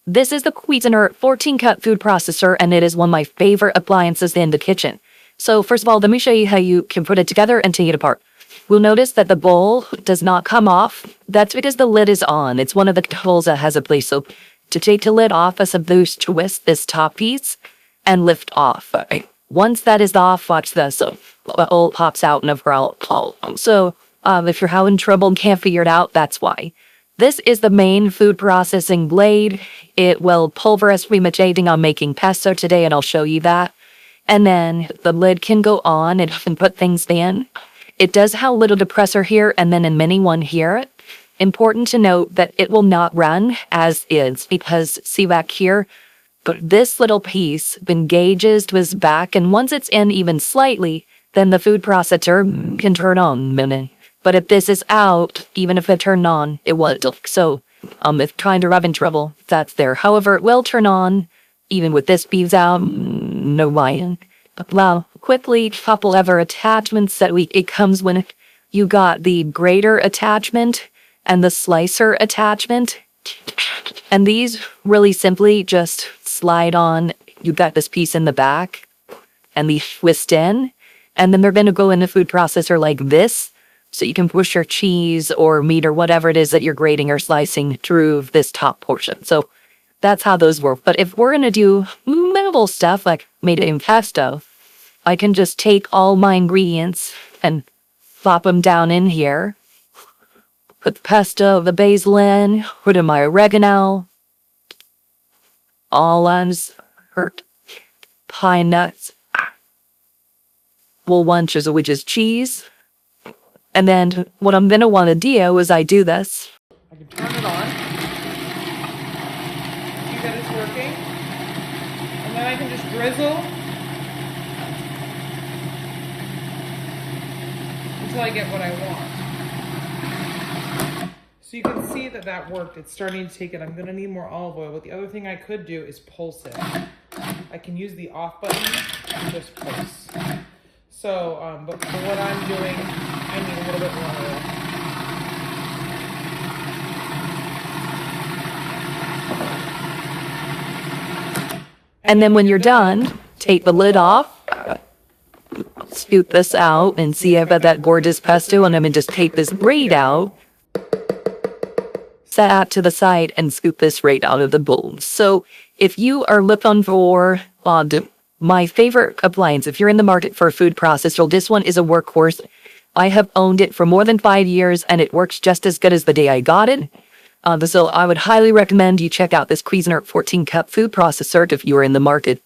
This is the Cuisinart 14-cup food processor, and it is one of my favorite appliances in the kitchen. So first of all, let me show you how you can put it together and take it apart. We'll notice that the bowl does not come off. That's because the lid is on. It's one of the holes that has a place. So to take the lid off, I suppose twist this top piece and lift off. Right? Once that is off, watch this. So the hole pops out and So if you're having trouble and can't figure it out, that's why. This is the main food processing blade. It will pulverize pretty much anything I'm making pesto today, and I'll show you that. And then the lid can go on and can put things in. It does have a little depressor here and then a mini one here. Important to note that it will not run as is because see back here, but this little piece engages to his back, and once it's in even slightly, then the food processor can turn on. But if this is out, even if it turned on, it won't. So, if trying to rub in trouble, that's there. However, it will turn on, even with this beads out, no why. Well, quickly, couple other attachments that it comes when you got the grater attachment and the slicer attachment. And these really simply just slide on. You got this piece in the back, and these twist in, and then they're going to go in the food processor like this. So you can push your cheese or meat or whatever it is that you're grating or slicing through this top portion. So that's how those work. But if we're going to do minimal stuff like made in pesto, I can just take all my ingredients and flop them down in here. Put the pesto, the basil in, put in my oregano, almonds, pine nuts, wool bunches, which is cheese. And then what I'm going to want to do is I do this. I can turn it on. See that it's working. And then I can just drizzle until I get what I want. So you can see that that worked. It's starting to take it. I'm going to need more olive oil. But the other thing I could do is pulse it. I can use the off button and just pulse. So, but for what I'm doing, I need a little bit more oil. And then when you're done, take the lid off, scoop this out, and see if that gorgeous pesto, and I'm going to just take this right out, set that to the side, and scoop this right out of the bowl. So if you are looking for my favorite appliance, if you're in the market for a food processor, this one is a workhorse. I have owned it for more than 5 years, and it works just as good as the day I got it. So I would highly recommend you check out this Cuisinart 14-cup food processor if you are in the market.